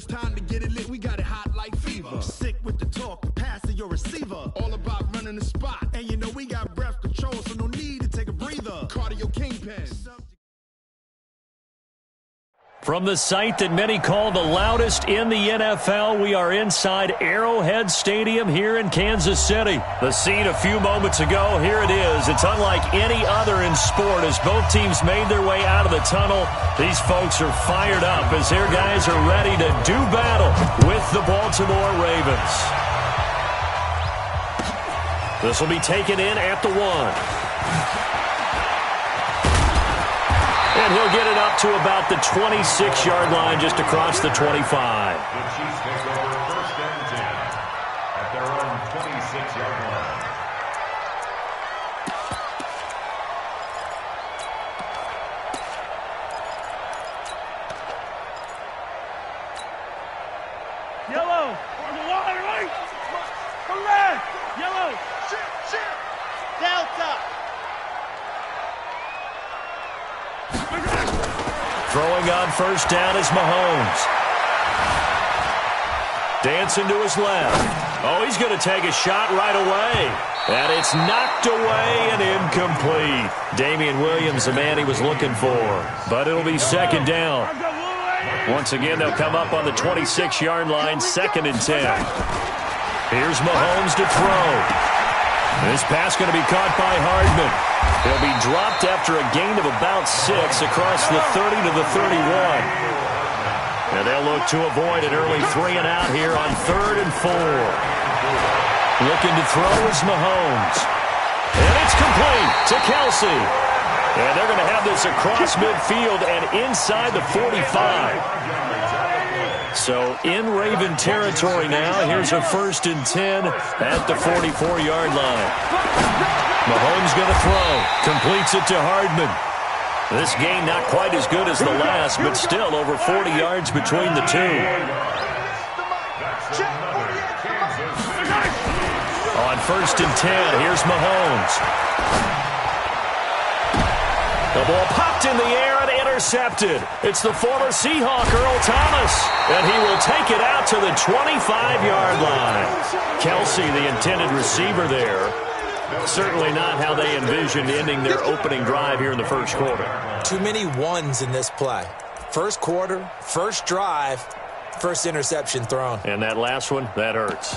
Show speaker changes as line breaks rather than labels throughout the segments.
it's time to get it lit, we got it hot like fever. Sick with the talk, the pass of your receiver. All about running the spot. And you know we got breath control, so no need to take a breather. Cardio kingpin.
From the site that many call the loudest in the NFL, we are inside Arrowhead Stadium here in Kansas City. The scene a few moments ago, here it is. It's unlike any other in sport as both teams made their way out of the tunnel. These folks are fired up as their guys are ready to do battle with the Baltimore Ravens. This will be taken in at the 1. And he'll get it up to about the 26-yard line just across the 25.
The Chiefs take over 1st and 10 at their own 26-yard line.
Yellow. On the line, right? Correct. Yellow. Shit. Delta.
Throwing on 1st down is Mahomes. Dancing to his left. Oh, he's going to take a shot right away. And it's knocked away and incomplete. Damian Williams, the man he was looking for. But it'll be 2nd down. Once again, they'll come up on the 26-yard line, 2nd and 10. Here's Mahomes to throw. This pass going to be caught by Hardman. He'll be dropped after a gain of about 6 across the 30 to the 31. And they'll look to avoid an early 3-and-out here on 3rd and 4. Looking to throw is Mahomes. And it's complete to Kelsey. And they're going to have this across midfield and inside the 45. So in Raven territory now. Here's a 1st and 10 at the 44-yard line. Mahomes going to throw. Completes it to Hardman. This game not quite as good as the last, but still over 40 yards between the two. On 1st and 10, here's Mahomes. The ball popped in the air and intercepted. It's the former Seahawk, Earl Thomas, and he will take it out to the 25-yard line. Kelsey, the intended receiver there. Certainly not how they envisioned ending their opening drive here in the 1st quarter.
Too many ones in this play. 1st quarter, 1st drive, 1st interception thrown.
And that last one, that hurts.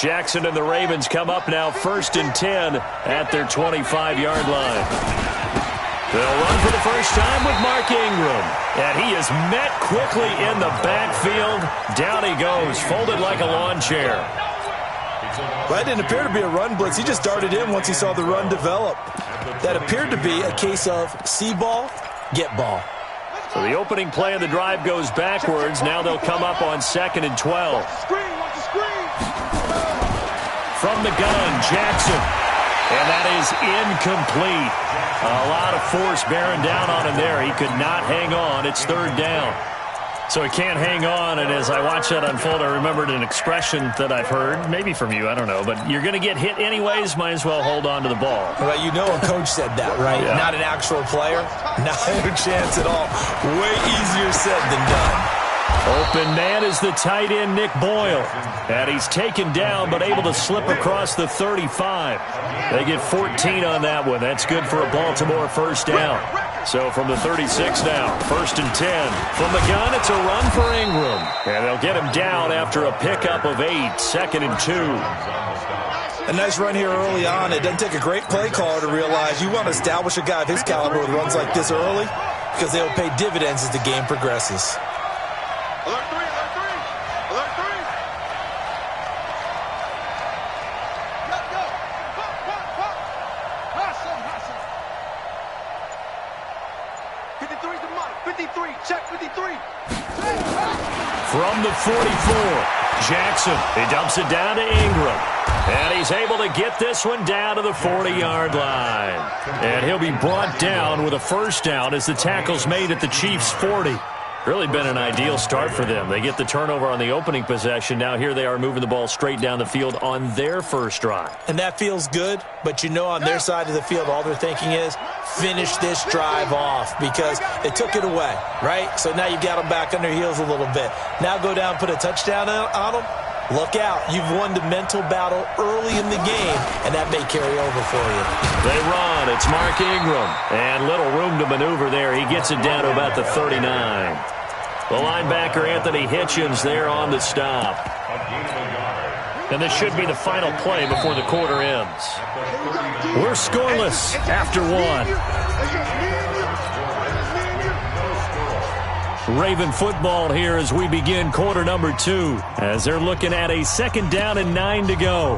Jackson and the Ravens come up now 1st and 10 at their 25-yard line. They'll run for the first time with Mark Ingram. And he is met quickly in the backfield. Down he goes, folded like a lawn chair.
Well, that didn't appear to be a run blitz. He just darted in once he saw the run develop. That appeared to be a case of see ball, get ball.
So the opening play of the drive goes backwards. Now they'll come up on 2nd and 12. From the gun, Jackson. And that is incomplete. A lot of force bearing down on him there. He could not hang on. It's 3rd down. So he can't hang on, and as I watched that unfold, I remembered an expression that I've heard, maybe from you, I don't know, but you're going to get hit anyways, might as well hold on to the ball.
Well, you know a coach said that, right?
Yeah.
Not an actual player. Not a chance at all. Way easier said than done.
Open man is the tight end, Nick Boyle. And he's taken down, but able to slip across the 35. They get 14 on that one. That's good for a Baltimore 1st down. So from the 36 now, 1st and 10. From the gun, it's a run for Ingram. And they'll get him down after a pickup of 8, 2nd and 2.
A nice run here early on. It doesn't take a great play caller to realize you want to establish a guy of his caliber with runs like this early because they will pay dividends as the game progresses.
Alert 3, alert 3, alert 3. Go. Pop. Hustle. 53's the mark. 53, check 53.
From the 44, Jackson. He dumps it down to Ingram. And he's able to get this one down to the 40-yard line. And he'll be brought down with a 1st down as the tackle's made at the Chiefs' 40. Really been an ideal start for them. They get the turnover on the opening possession. Now here they are moving the ball straight down the field on their first drive.
And that feels good, but you know on their side of the field, all they're thinking is finish this drive off because they took it away, right? So now you got them back on their heels a little bit. Now go down, put a touchdown on them. Look out. You've won the mental battle early in the game, and that may carry over for you.
They run. It's Mark Ingram. And little room to maneuver there. He gets it down to about the 39. The linebacker, Anthony Hitchens, there on the stop. And this should be the final play before the quarter ends. We're scoreless after one. Raven football here as we begin quarter number 2, as they're looking at a second down and 9 to go.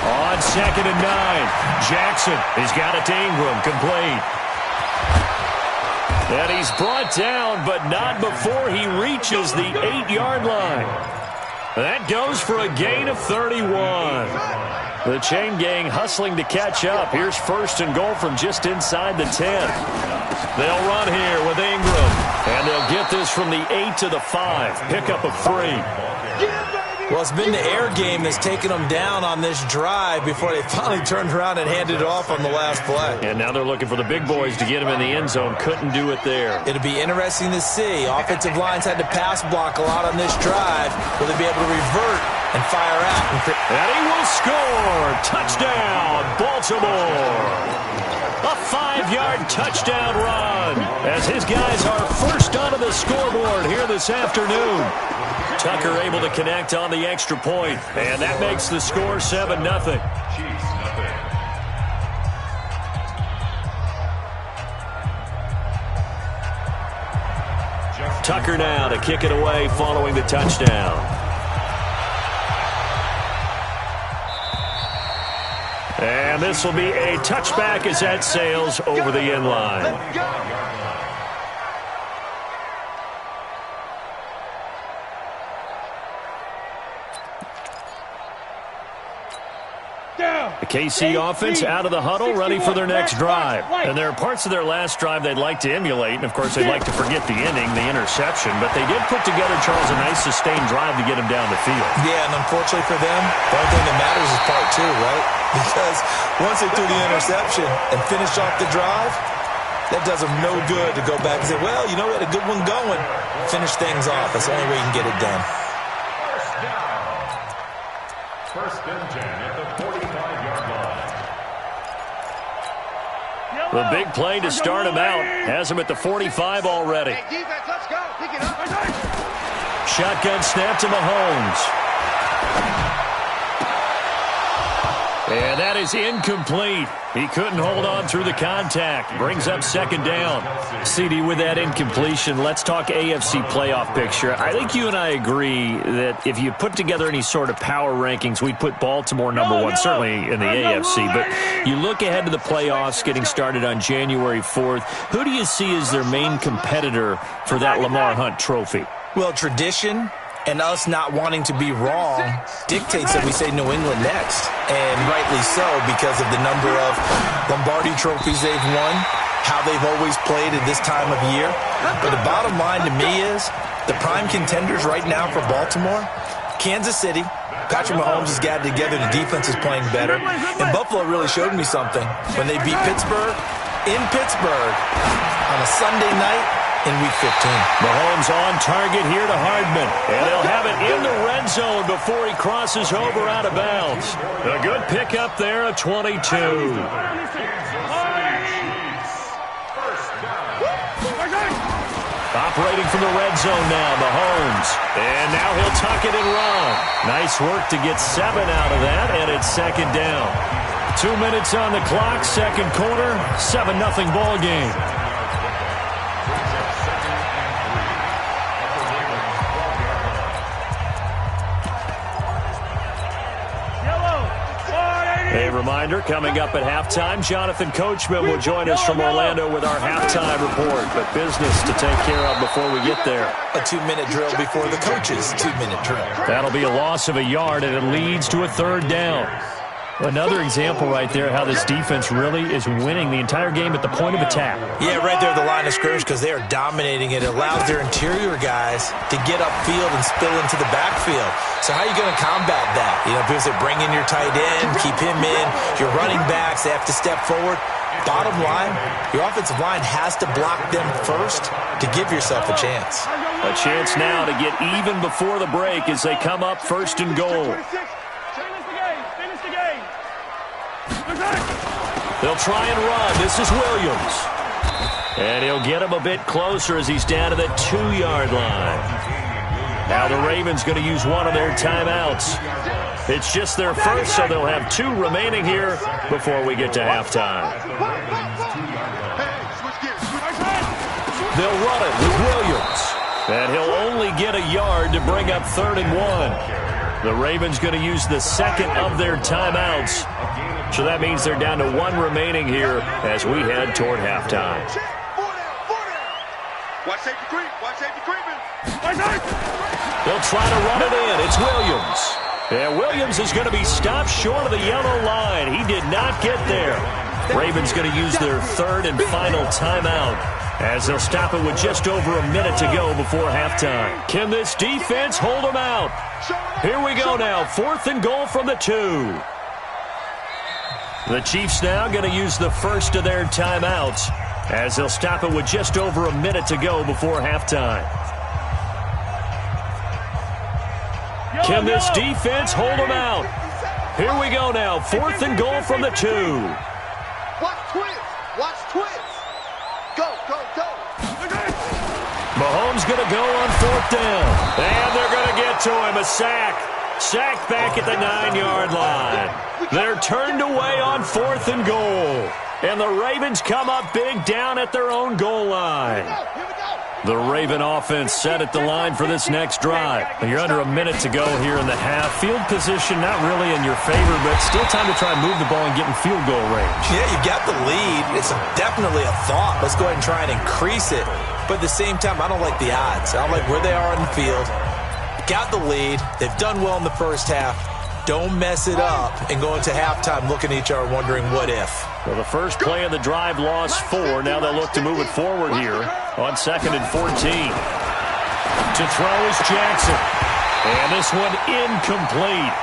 On second and 9, Jackson has got it to Ingram, complete. And he's brought down, but not before he reaches the 8-yard line. That goes for a gain of 31. The chain gang hustling to catch up. Here's first and goal from just inside the 10. They'll run here with Ingram. And they'll get this from the 8 to the 5. Pickup of 3.
Well, it's been the air game that's taken them down on this drive before they finally turned around and handed it off on the last play.
And now they're looking for the big boys to get him in the end zone. Couldn't do it there.
It'll be interesting to see. Offensive lines had to pass block a lot on this drive. Will they be able to revert and fire out?
And he will score. Touchdown, Baltimore. A 5-yard touchdown run as his guys are first onto the scoreboard here this afternoon. Tucker able to connect on the extra point, and that makes the score 7-0. Tucker now to kick it away following the touchdown. And this will be a touchback as that sails over the end line. The KC offense out of the huddle, ready for their next drive. And there are parts of their last drive they'd like to emulate, and of course they'd like to forget the inning, the interception, but they did put together, Charles, a nice sustained drive to get him down the field.
Yeah, and unfortunately for them, the only thing that matters is part 2, right? Because once they threw the interception and finished off the drive, that does them no good to go back and say, well, you know, we had a good one going. Finish things off. That's the only way you can get it done.
First and 10 at the 45-yard line.
The big play to start him out has him at the 45 already.
Hey, defense, let's go. Pick it up.
Shotgun snap to Mahomes. And that is incomplete. He couldn't hold on through the contact. Brings up second down. CD, with that incompletion, let's talk AFC playoff picture. I think you and I agree that if you put together any sort of power rankings, we'd put Baltimore number 1, certainly in the AFC. But you look ahead to the playoffs getting started on January 4th. Who do you see as their main competitor for that Lamar Hunt trophy?
Well, tradition and us not wanting to be wrong dictates that we say New England next. And rightly so, because of the number of Lombardi trophies they've won, how they've always played at this time of year. But the bottom line to me is the prime contenders right now for Baltimore, Kansas City. Patrick Mahomes has got it together. The defense is playing better. And Buffalo really showed me something when they beat Pittsburgh in Pittsburgh on a Sunday night in Week 15.
Mahomes on target here to Hardman. And they'll have it in the red zone before he crosses over out of bounds. A good pickup there at 22. Operating from the red zone now, Mahomes. And now he'll tuck it and run. Nice work to get 7 out of that, and it's second down. 2 minutes on the clock, second quarter, 7-0 ball game. A reminder, coming up at halftime, Jonathan Coachman will join us from Orlando with our halftime report. But business to take care of before we get there.
A 2-minute drill before the coach's 2-minute drill.
That'll be a loss of a yard, and it leads to a third down. Another example right there how this defense really is winning the entire game at the point of attack.
Yeah, right there at the line of scrimmage because they are dominating it. It allows their interior guys to get upfield and spill into the backfield. So how are you going to combat that? You know, people say bring in your tight end, keep him in. Your running backs, they have to step forward. Bottom line, your offensive line has to block them first to give yourself a chance.
A chance now to get even before the break as they come up first and goal. They'll try and run. This is Williams. And he'll get him a bit closer as he's down to the 2-yard line. Now the Ravens going to use one of their timeouts. It's just their first, so they'll have 2 remaining here before we get to halftime. They'll run it with Williams. And he'll only get a yard to bring up 3rd and 1. The Ravens going to use the second of their timeouts. So that means they're down to 1 remaining here as we head toward halftime.
Watch safety creep. Watch safety creeping.
They'll try to run it in. It's Williams. And Williams is going to be stopped short of the yellow line. He did not get there. Ravens going to use their 3rd and final timeout as they'll stop it with just over a minute to go before halftime. Can this defense hold them out? Here we go now. 4th and goal from the 2. The Chiefs now going to use the first of their timeouts as they'll stop it with just over a minute to go before halftime. Can this defense hold them out? Here we go now. 4th and goal from the 2.
Watch twins. Watch twins. Go, go, go.
Mahomes going to go on 4th down. And they're going to get to him. A sack. Sacked back at the 9-yard line. They're turned away on 4th and goal. And the Ravens come up big down at their own goal line. The Raven offense set at the line for this next drive. You're under a minute to go here in the half. Field position not really in your favor, but still time to try and move the ball and get in field goal range.
Yeah, you got the lead. It's definitely a thought. Let's go ahead and try and increase it. But at the same time, I don't like the odds. I don't like where they are on the field. Got the lead. They've done well in the first half. Don't mess it up and go into halftime looking at each other wondering what if.
Well, the first play of the drive lost 4. Now they'll look to move it forward here on 2nd and 14. To throw is Jackson. And this one incomplete.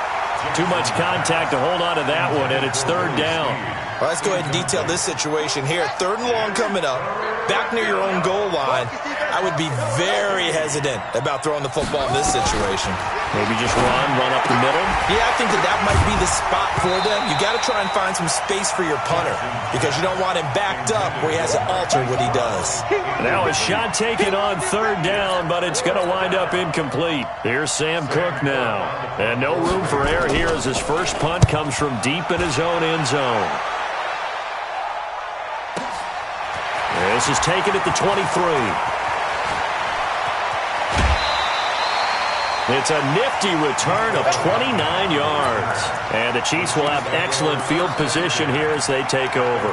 Too much contact to hold on to that one, and it's 3rd down.
Well, let's go ahead and detail this situation here. 3rd and long coming up. Back near your own goal line. I would be very hesitant about throwing the football in this situation.
Maybe just run up the middle?
Yeah, I think that might be the spot for them. You got to try and find some space for your punter because you don't want him backed up where he has to alter what he does.
Now a shot taken on 3rd down, but it's going to wind up incomplete. Here's Sam Cook now. And no room for error here as his first punt comes from deep in his own end zone. This is taken at the 23. It's a nifty return of 29 yards. And the Chiefs will have excellent field position here as they take over.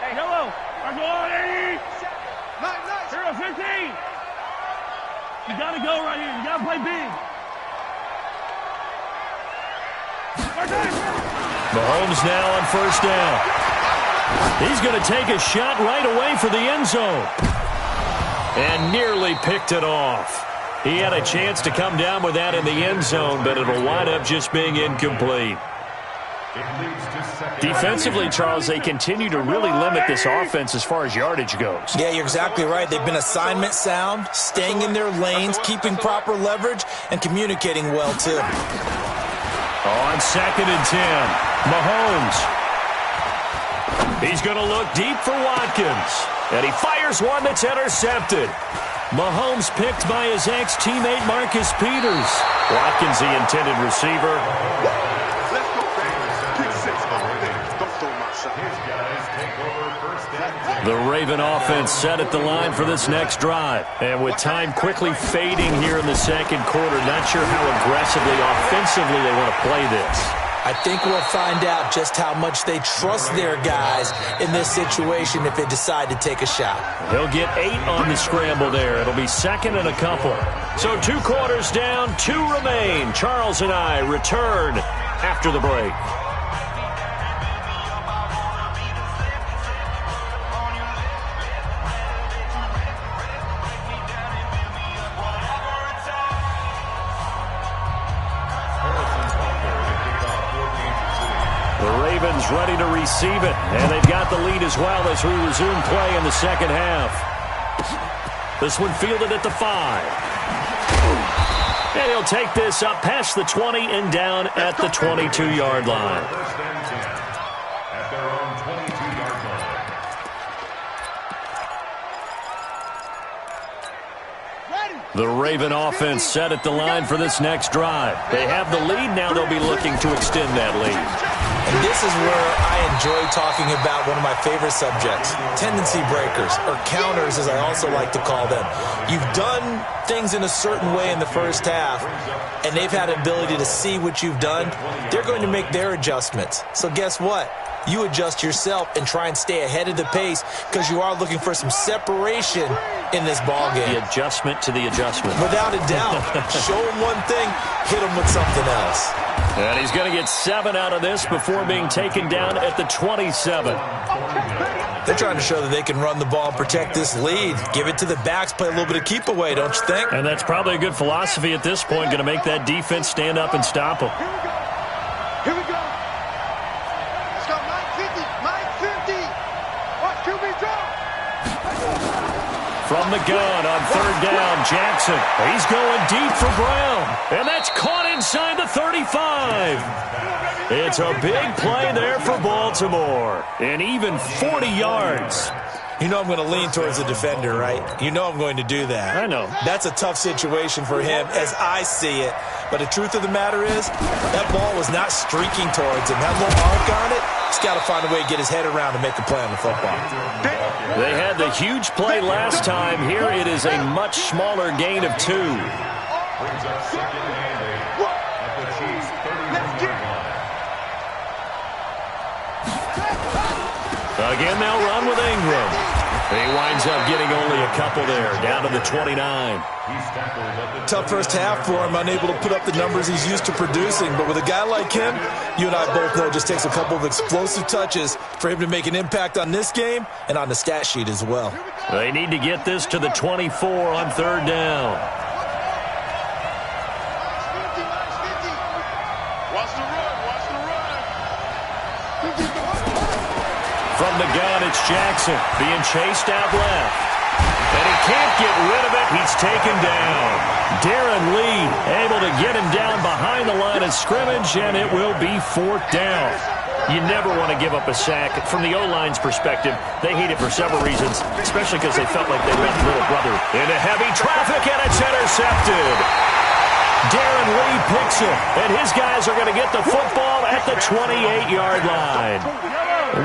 Hey, hello. I'm going 80. 0-15. You got to go right here. You got to play big.
Mahomes now on 1st down. He's going to take a shot right away for the end zone. And nearly picked it off. He had a chance to come down with that in the end zone, but it'll wind up just being incomplete. Defensively, Charles, they continue to really limit this offense as far as yardage goes.
Yeah, you're exactly right. They've been assignment sound, staying in their lanes, keeping proper leverage, and communicating well, too.
On 2nd and 10, Mahomes. He's going to look deep for Watkins. And he fires one that's intercepted. Mahomes picked by his ex-teammate Marcus Peters. Watkins, the intended receiver. The Raven offense set at the line for this next drive. And with time quickly fading here in the second quarter, not sure how aggressively, offensively they want to play this.
I think we'll find out just how much they trust their guys in this situation if they decide to take a shot.
He'll get 8 on the scramble there. It'll be second and a couple. So 2 quarters down, 2 remain. Charles and I return after the break. Ready to receive it, and they've got the lead as well as we resume play in the second half. This one fielded at the 5. And he'll take this up past the 20 and down at the 22-yard line.
First and 10 at their own 22-yard line.
The Raven offense set at the line for this next drive. They have the lead. Now they'll be looking to extend that lead.
And this is where I enjoy talking about one of my favorite subjects, tendency breakers, or counters as I also like to call them. You've done things in a certain way in the first half, and they've had an ability to see what you've done. They're going to make their adjustments. So guess what? You adjust yourself and try and stay ahead of the pace because you are looking for some separation in this ballgame.
The adjustment to the adjustment.
Without a doubt. Show them one thing, hit them with something else.
And he's going to get 7 out of this before being taken down at the 27.
They're trying to show that they can run the ball and protect this lead. Give it to the backs, play a little bit of keep away, don't you think?
And that's probably a good philosophy at this point, going to make that defense stand up and stop them.
Here we go. Let's go, Mike 50. Mike 50. Watch QB drop.
From the gun on third down, Jackson. He's going deep for Brown. And that's caught inside the 35. It's a big play there for Baltimore. And even 40 yards.
You know I'm going to lean towards the defender, right? You know I'm going to do that.
I know.
That's a tough situation for him as I see it. But the truth of the matter is, that ball was not streaking towards him. That little arc on it, he's got to find a way to get his head around and make a play on the football.
They had the huge play last time. Here it is a much smaller gain of 2.
Brings up second and 8 at the Chiefs' 31-yard line.
Again, they'll run with Ingram. He winds up getting only a couple there, down to the 29.
Tough first half for him, unable to put up the numbers he's used to producing. But with a guy like him, you and I both know it just takes a couple of explosive touches for him to make an impact on this game and on the stat sheet as well.
They need to get this to the 24 on third down.
Watch the run. Watch the run.
From the gun, it's Jackson being chased out left. And he can't get rid of it. He's taken down. Darren Lee able to get him down behind the line of scrimmage, and it will be 4th down. You never want to give up a sack. From the O-line's perspective, they hate it for several reasons, especially because they felt like they met little brother into heavy traffic, and it's intercepted. Darren Lee picks it, and his guys are going to get the football at the 28-yard line.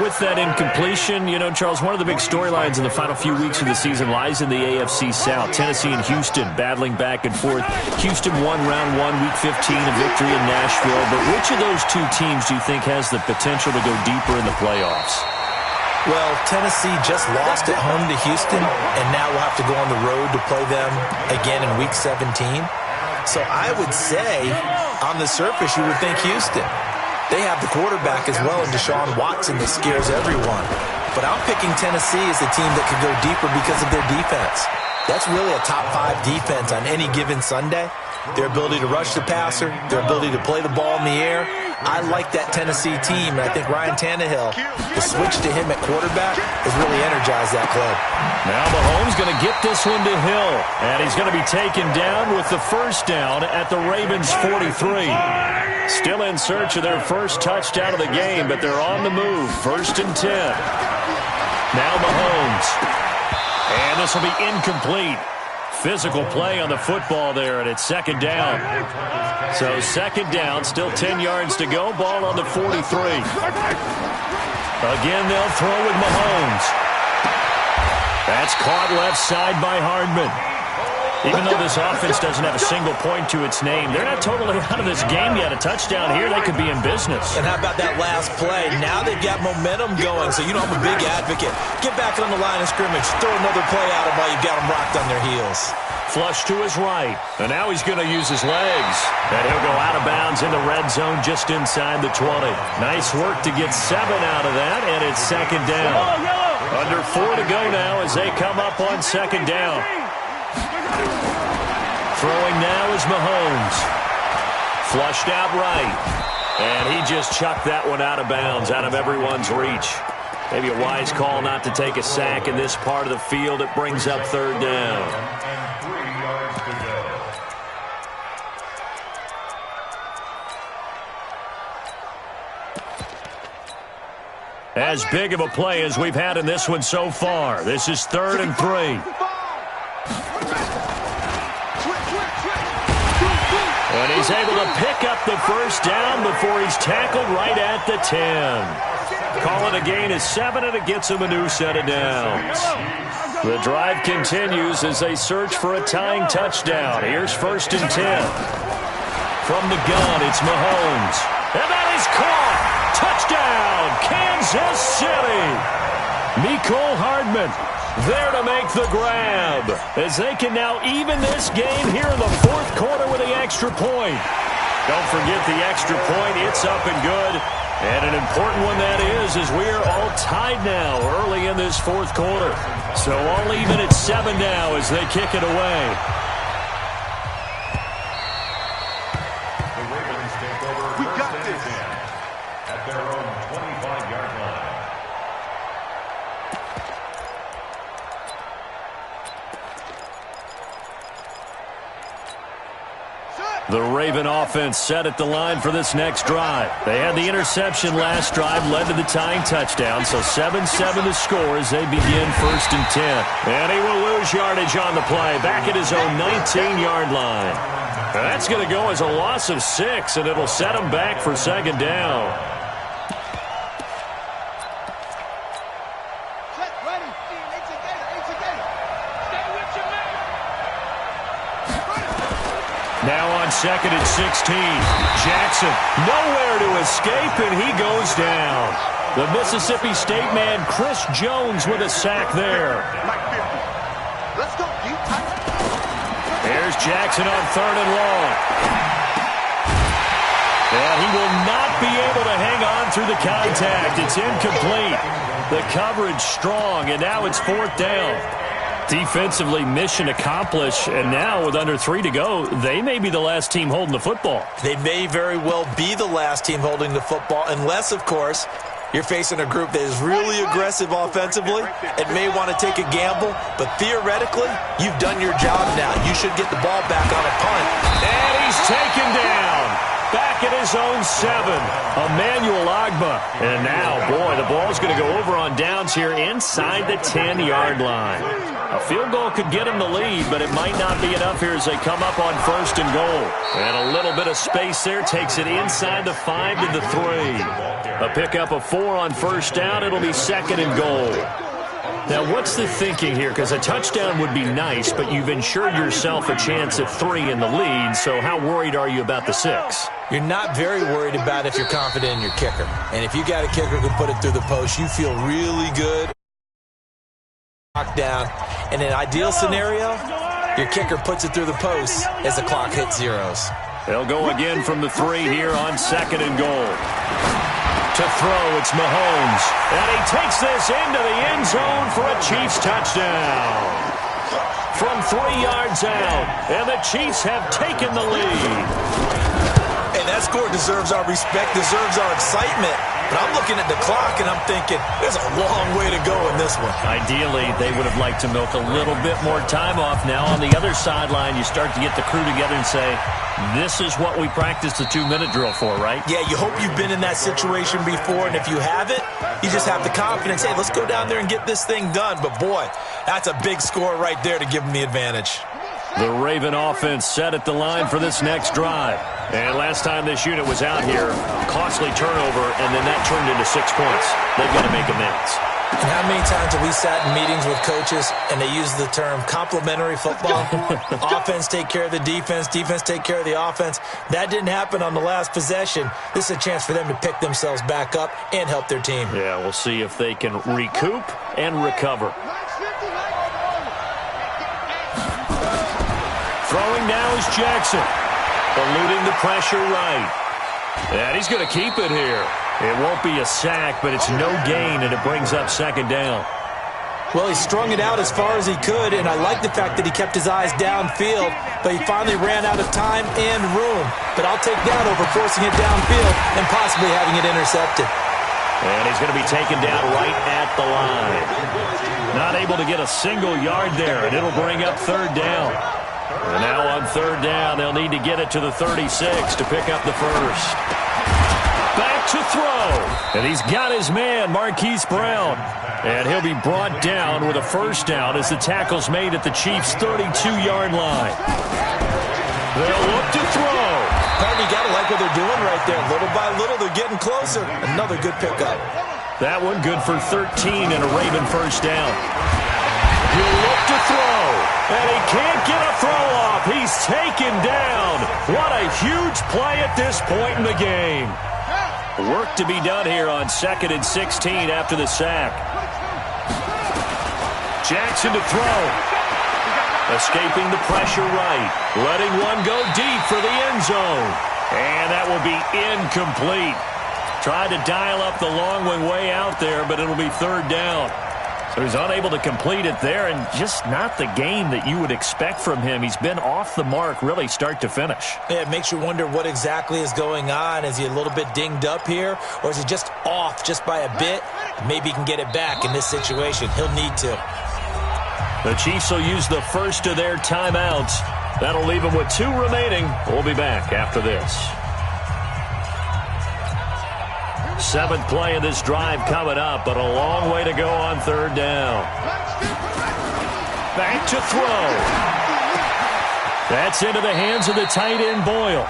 With that incompletion, you know, Charles, one of the big storylines in the final few weeks of the season lies in the AFC South. Tennessee and Houston battling back and forth. Houston won round 1, week 15, a victory in Nashville. But which of those two teams do you think has the potential to go deeper in the playoffs?
Well, Tennessee just lost at home to Houston, and now we'll have to go on the road to play them again in week 17. So I would say, on the surface, you would think Houston. They have the quarterback as well in Deshaun Watson that scares everyone. But I'm picking Tennessee as a team that could go deeper because of their defense. That's really a top 5 defense on any given Sunday. Their ability to rush the passer, their ability to play the ball in the air. I like that Tennessee team, and I think Ryan Tannehill, the switch to him at quarterback, has really energized that club.
Now Mahomes going to get this one to Hill, and he's going to be taken down with the first down at the Ravens' 43. Still in search of their first touchdown of the game, but they're on the move. 1st and 10. Now Mahomes. And this will be incomplete. Physical play on the football there, and it's 2nd down. So 2nd down, still 10 yards to go. Ball on the 43. Again, they'll throw with Mahomes. That's caught left side by Hardman. Even though this offense doesn't have a single point to its name, they're not totally out of this game yet. A touchdown here, they could be in business.
And how about that last play? Now they've got momentum going, so you know I'm a big advocate. Get back on the line of scrimmage. Throw another play at them while you've got them rocked on their heels.
Flush to his right, and now he's going to use his legs. And he'll go out of bounds in the red zone just inside the 20. Nice work to get 7 out of that, and it's second down. Under 4 to go now as they come up on second down. Throwing now is Mahomes. Flushed out right. And he just chucked that one out of bounds, out of everyone's reach. Maybe a wise call not to take a sack in this part of the field. It brings up third down.
And 3 yards to go.
As big of a play as we've had in this one so far. This is 3rd and 3. And he's able to pick up the first down before he's tackled right at the 10. Call it a gain of 7, and it gets him a new set of downs. The drive continues as they search for a tying touchdown. Here's 1st and 10. From the gun, it's Mahomes. And that is caught. Touchdown, Kansas City. Mecole Hardman there to make the grab as they can now even this game here in the 4th quarter with the extra point. Don't forget the extra point. It's up and good. And an important one that is as we are all tied now early in this 4th quarter. So all even at 7 now as they kick it away.
The Ravens take over first and 10 at their own 25-yard line.
The Raven offense set at the line for this next drive. They had the interception last drive, led to the tying touchdown, so 7-7 to score as they begin 1st and 10. And he will lose yardage on the play, back at his own 19-yard line. That's going to go as a loss of 6, and it'll set him back for 2nd down. Now on 2nd and 16. Jackson nowhere to escape, and he goes down. The Mississippi State man, Chris Jones, with a sack there.
Let's go,
Here's Jackson on 3rd and long. And he will not be able to hang on through the contact. It's incomplete. The coverage strong, and now it's 4th down. Defensively, mission accomplished, and now with under 3 to go, they may be the last team holding the football.
They may very well be the last team holding the football, unless, of course, you're facing a group that is really aggressive offensively and may want to take a gamble, but theoretically, you've done your job now. You should get the ball back on a punt.
And he's taken down. Back at his own 7. Emmanuel Ogbah. And now, boy, the ball's going to go over on downs here inside the 10-yard line. A field goal could get him the lead, but it might not be enough here as they come up on 1st and goal. And a little bit of space there takes it inside the 5 to the 3. A pickup of 4 on 1st down. It'll be 2nd and goal. Now, what's the thinking here? Because a touchdown would be nice, but you've ensured yourself a chance at 3 in the lead, so how worried are you about the 6?
You're not very worried about if you're confident in your kicker. And if you got a kicker who can put it through the post, you feel really good. Down. In an ideal scenario, your kicker puts it through the post as the clock hits zeros.
They'll go again from the 3 here on 2nd and goal. To throw, it's Mahomes. And he takes this into the end zone for a Chiefs touchdown. From 3 yards out, and the Chiefs have taken the lead.
And that score deserves our respect, deserves our excitement. But I'm looking at the clock, and I'm thinking, there's a long way to go in this one.
Ideally, they would have liked to milk a little bit more time off. Now, on the other sideline, you start to get the crew together and say, this is what we practiced the 2-minute drill for, right?
Yeah, you hope you've been in that situation before, and if you haven't, you just have the confidence, hey, let's go down there and get this thing done. But, boy, that's a big score right there to give them the advantage.
The Raven offense set at the line for this next drive. And last time this unit was out here, costly turnover, and then that turned into 6 points. They've got to make amends.
And how many times have we sat in meetings with coaches and they use the term complementary football? Offense take care of the defense, defense take care of the offense. That didn't happen on the last possession. This is a chance for them to pick themselves back up and help their team.
Yeah, we'll see if they can recoup and recover. Throwing now is Jackson. Eluding the pressure right. And he's going to keep it here. It won't be a sack, but it's no gain, and it brings up second down.
Well, he strung it out as far as he could, and I like the fact that he kept his eyes downfield, but he finally ran out of time and room. But I'll take that over forcing it downfield and possibly having it intercepted.
And he's going to be taken down right at the line. Not able to get a single yard there, and it'll bring up third down. And now on third down, they'll need to get it to the 36 to pick up the first. Back to throw. And he's got his man, Marquise Brown. And he'll be brought down with a first down as the tackle's made at the Chiefs' 32-yard line. They'll look to throw.
Pardon, you got to like what they're doing right there. Little by little, they're getting closer. Another good pickup.
That one good for 13 and a Raven first down. He'll look to throw, and he can't get a throw off. He's taken down. What a huge play at this point in the game. Work to be done here on 2nd and 16 after the sack. Jackson to throw. Escaping the pressure right. Letting one go deep for the end zone. And that will be incomplete. Tried to dial up the long one way out there, but it'll be third down. So he's unable to complete it there, and just not the game that you would expect from him. He's been off the mark really start to finish.
Yeah, it makes you wonder what exactly is going on. Is he a little bit dinged up here, or is he just off just by a bit? Maybe he can get it back in this situation. He'll need to.
The Chiefs will use the first of their timeouts. That'll leave them with 2 remaining. We'll be back after this. 7th play of this drive coming up, but a long way to go on third down. Back to throw. That's into the hands of the tight end, Boyle.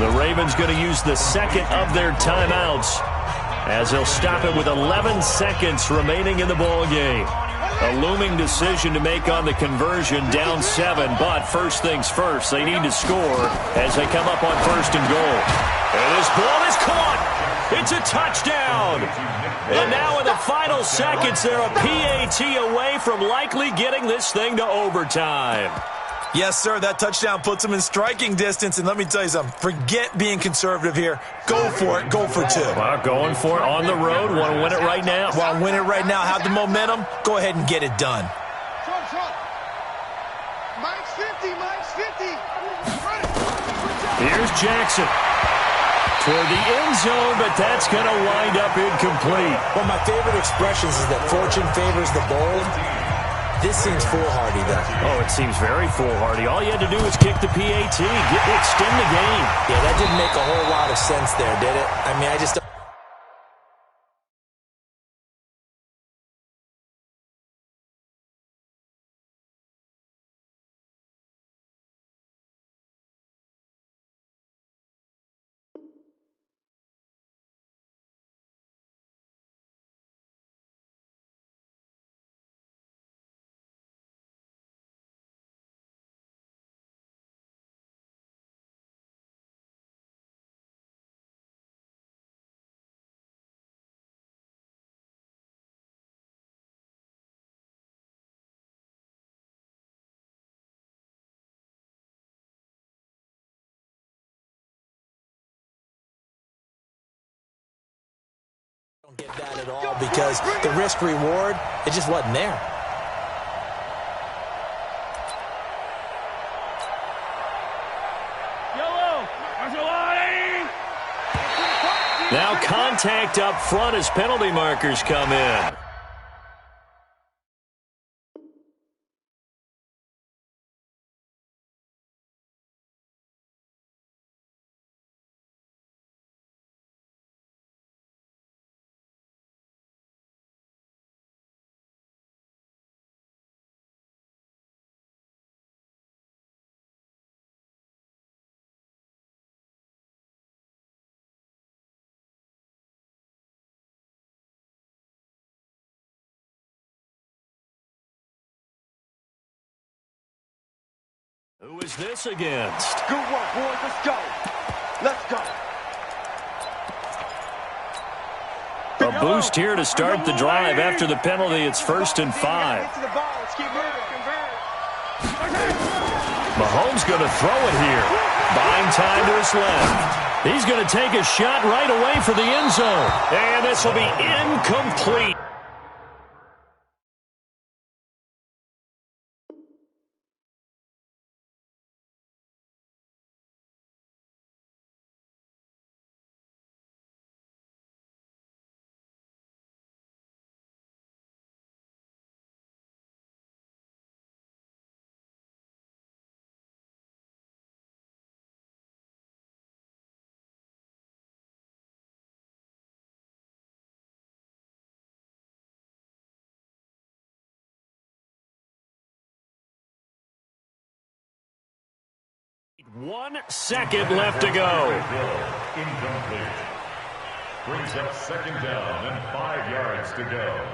The Ravens going to use the second of their timeouts as they'll stop it with 11 seconds remaining in the ball game. A looming decision to make on the conversion, down 7, but first things first, they need to score as they come up on first and goal. And this ball is caught. It's a touchdown. And now in the final seconds, they're a PAT away from likely getting this thing to overtime.
Yes, sir, that touchdown puts them in striking distance. And let me tell you something, forget being conservative here. Go for it. Go for 2.
Well, going for it on the road. Want to win it right now?
Want to win it right now, have the momentum, go ahead and get it done.
Mike's 50, Mike's 50.
Here's Jackson. Toward the end zone, but that's going to wind up incomplete.
One of my favorite expressions is that fortune favors the bold. This seems foolhardy, though.
Oh, it seems very foolhardy. All you had to do was kick the PAT, extend the game.
Yeah, that didn't make a whole lot of sense there, did it? I mean, I just don't get that at all because the risk-reward, it just wasn't there.
Now contact up front as penalty markers come in. Who is this against?
Good work, boys. Let's go. Let's go.
A boost here to start the drive. After the penalty, it's 1st and 5. Mahomes going to throw it here. Buying time to his left. He's going to take a shot right away for the end zone. And this will be incomplete. One second left to go.
Incomplete. Brings up 2nd down and 5 yards to go.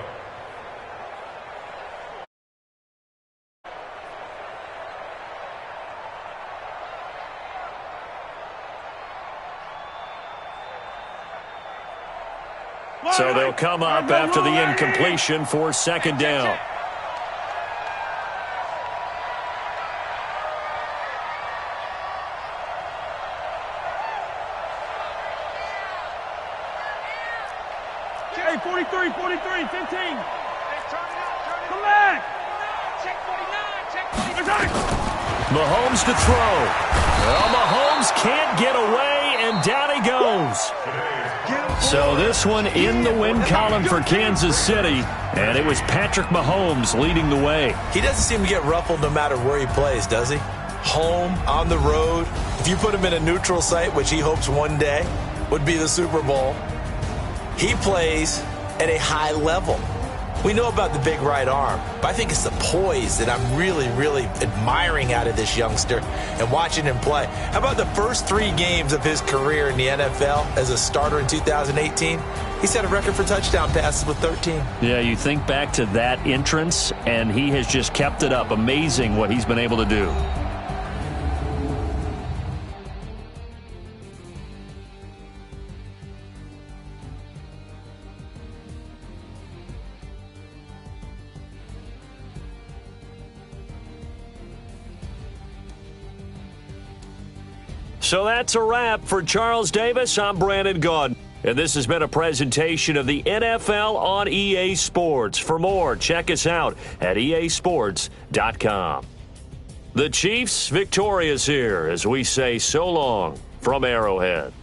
So they'll come up after the incompletion for 2nd down.
Hey, 43, 15. Come back.
Check 49, check 49.
Mahomes to throw. Well, Mahomes can't get away, and down he goes. So this one in the win column for Kansas City, and it was Patrick Mahomes leading the way.
He doesn't seem to get ruffled no matter where he plays, does he? Home, on the road. If you put him in a neutral site, which he hopes one day would be the Super Bowl, he plays at a high level. We know about the big right arm, but I think it's the poise that I'm really, really admiring out of this youngster and watching him play. How about the first 3 games of his career in the NFL as a starter in 2018? He set a record for touchdown passes with 13.
Yeah, you think back to that entrance, and he has just kept it up. Amazing what he's been able to do. So that's a wrap for Charles Davis. I'm Brandon Gaudin. And this has been a presentation of the NFL on EA Sports. For more, check us out at easports.com. The Chiefs victorious here as we say so long from Arrowhead.